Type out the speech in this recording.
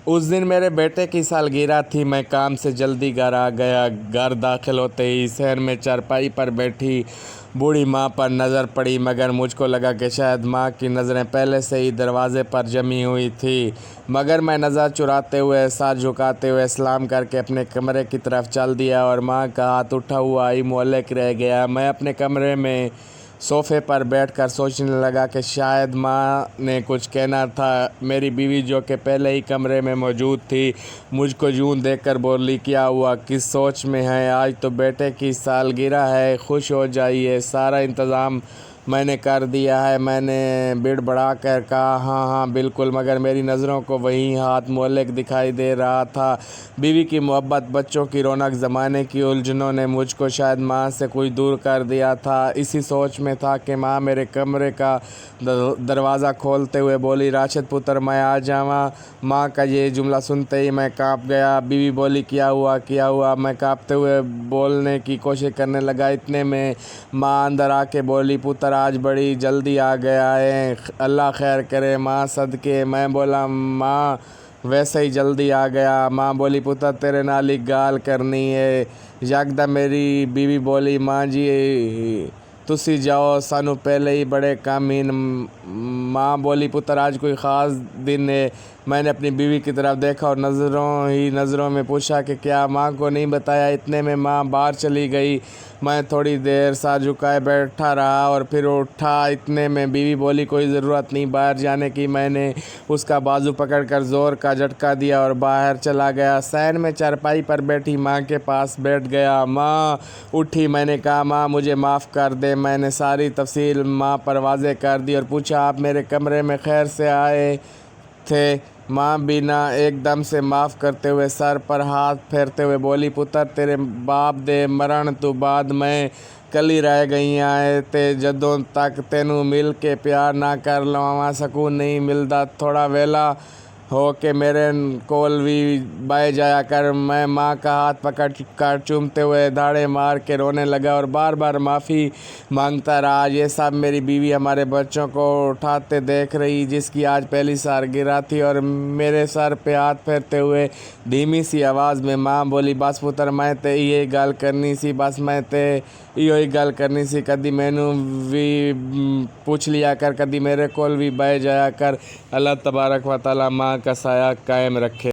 اس دن میرے بیٹے کی سالگرہ تھی۔ میں کام سے جلدی گھر آ گیا۔ گھر داخل ہوتے ہی صحن میں چارپائی پر بیٹھی بوڑھی ماں پر نظر پڑی، مگر مجھ کو لگا کہ شاید ماں کی نظریں پہلے سے ہی دروازے پر جمی ہوئی تھیں۔ مگر میں نظر چراتے ہوئے، سر جھکاتے ہوئے سلام کر کے اپنے کمرے کی طرف چل دیا اور ماں کا ہاتھ اٹھا ہوا ہی معلق رہ گیا۔ میں اپنے کمرے میں صوفے پر بیٹھ کر سوچنے لگا کہ شاید ماں نے کچھ کہنا تھا۔ میری بیوی، جو کہ پہلے ہی کمرے میں موجود تھی، مجھ کو یوں دیکھ کر بولی، کیا ہوا؟ کس سوچ میں ہیں؟ آج تو بیٹے کی سالگرہ ہے، خوش ہو جائیے، سارا انتظام میں نے کر دیا ہے۔ میں نے بڑبڑا کر کہا، ہاں ہاں بالکل، مگر میری نظروں کو وہی ہاتھ معلق دکھائی دے رہا تھا۔ بیوی کی محبت، بچوں کی رونق، زمانے کی الجھنوں نے مجھ کو شاید ماں سے کچھ دور کر دیا تھا۔ اسی سوچ میں تھا کہ ماں میرے کمرے کا دروازہ کھولتے ہوئے بولی، راشد پتر، میں آ جاواں؟ ماں کا یہ جملہ سنتے ہی میں کانپ گیا۔ بیوی بولی، کیا ہوا؟ کیا ہوا؟ میں کانپتے ہوئے بولنے کی کوشش کرنے لگا۔ اتنے میں ماں اندر آ کے بولی، پتر آج بڑی جلدی آ گیا ہے، اللہ خیر کرے ماں صدقے۔ میں بولا، ماں ویسے ہی جلدی آ گیا۔ ماں بولی، پتر تیرے نال ایک گال کرنی ہے۔ یکدم میری بیوی بولی، ماں جی تسی جاؤ، سانوں پہلے ہی بڑے کام ہی۔ ماں بولی، پتر آج کوئی خاص دن ہے؟ میں نے اپنی بیوی کی طرف دیکھا اور نظروں میں پوچھا کہ کیا ماں کو نہیں بتایا؟ اتنے میں ماں باہر چلی گئی۔ میں تھوڑی دیر سر جھکائے بیٹھا رہا اور پھر اٹھا۔ اتنے میں بیوی بولی، کوئی ضرورت نہیں باہر جانے کی۔ میں نے اس کا بازو پکڑ کر زور کا جھٹکا دیا اور باہر چلا گیا۔ صحن میں چارپائی پر بیٹھی ماں کے پاس بیٹھ گیا۔ ماں اٹھی۔ میں نے کہا، ماں مجھے معاف کر دے۔ میں نے ساری تفصیل ماں پر واضح کر دی اور پوچھا، آپ میرے کمرے میں خیر سے آئے تھے؟ ماں بھی نہ ایک دم سے معاف کرتے ہوئے سر پر ہاتھ پھیرتے ہوئے بولی، پتر تیرے باپ دے مرن تو بعد میں کلی رہ گئیاں تے جدوں تک تینوں مل کے پیار نہ کر لواں سکون نہیں ملدا۔ تھوڑا ویلا ہو کے میرے کول بھی بہ جایا کر۔ میں ماں کا ہاتھ پکڑ کر چومتے ہوئے دھاڑے مار کے رونے لگا اور بار بار معافی مانگتا رہا۔ یہ سب میری بیوی ہمارے بچوں کو اٹھاتے دیکھ رہی، جس کی آج پہلی سالگرہ تھی، اور میرے سر پہ ہاتھ پھیرتے ہوئے دھیمی سی آواز میں ماں بولی، بس پتر میں تے ایہی گل کرنی سی، بس میں تے ایہی گل کرنی سی، کدی مینوں بھی پوچھ لیا کر، کدی میرے کول بھی بہ جایا کر۔ اللہ تبارک و تعالیٰ ماں کا سایہ قائم رکھے۔